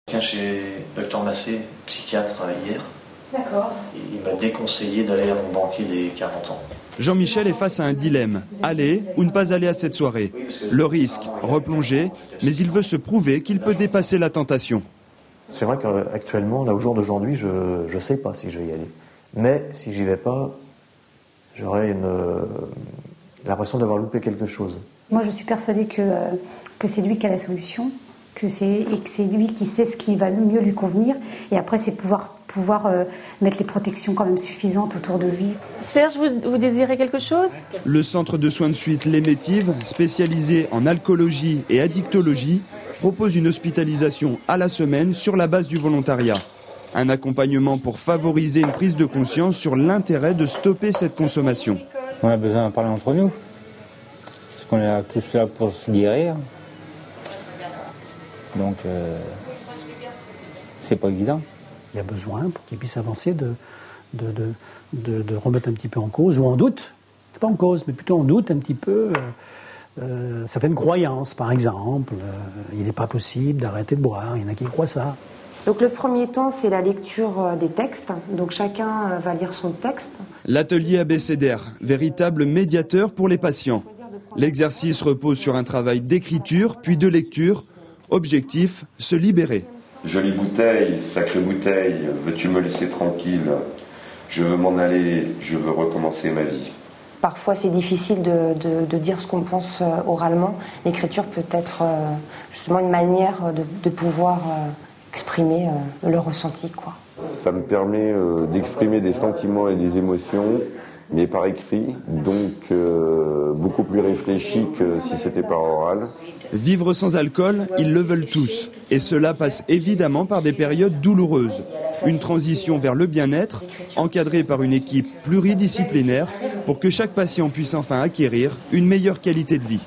Tiens, chez le Dr Massé, psychiatre, hier. D'accord. Il m'a déconseillé d'aller à mon banquier des 40 ans. Jean-Michel est face à un dilemme, aller ou ne pas aller à cette soirée. Le risque, replonger, mais il veut se prouver qu'il peut dépasser la tentation. C'est vrai qu'actuellement, là, au jour d'aujourd'hui, je ne sais pas si je vais y aller. Mais si j'y vais pas, j'aurai l'impression d'avoir loupé quelque chose. Moi, je suis persuadée que c'est lui qui a la solution, et que c'est lui qui sait ce qui va le mieux lui convenir. Et après, c'est pouvoir mettre les protections quand même suffisantes autour de lui. Serge, vous désirez quelque chose? Le centre de soins de suite Les Métives, spécialisé en alcoolologie et addictologie, propose une hospitalisation à la semaine sur la base du volontariat. Un accompagnement pour favoriser une prise de conscience sur l'intérêt de stopper cette consommation. On a besoin d'en parler entre nous, parce qu'on est tous là pour se guérir. Donc, c'est pas évident. Il y a besoin, pour qu'il puisse avancer, de remettre un petit peu en cause, ou en doute, c'est pas en cause, mais plutôt en doute un petit peu, certaines croyances, par exemple. Il n'est pas possible d'arrêter de boire, il y en a qui croient ça. Donc le premier temps, c'est la lecture des textes. Donc chacun va lire son texte. L'atelier abécédaire, véritable médiateur pour les patients. L'exercice repose sur un travail d'écriture, puis de lecture. Objectif, se libérer. Jolie bouteille, sacrée bouteille, veux-tu me laisser tranquille? Je veux m'en aller, je veux recommencer ma vie. Parfois, c'est difficile de dire ce qu'on pense oralement. L'écriture peut être justement une manière de pouvoir exprimer le ressenti, quoi. Ça me permet d'exprimer des sentiments et des émotions, mais par écrit, donc beaucoup plus réfléchi que si c'était par oral. Vivre sans alcool, ils le veulent tous. Et cela passe évidemment par des périodes douloureuses. Une transition vers le bien-être, encadrée par une équipe pluridisciplinaire, pour que chaque patient puisse enfin acquérir une meilleure qualité de vie.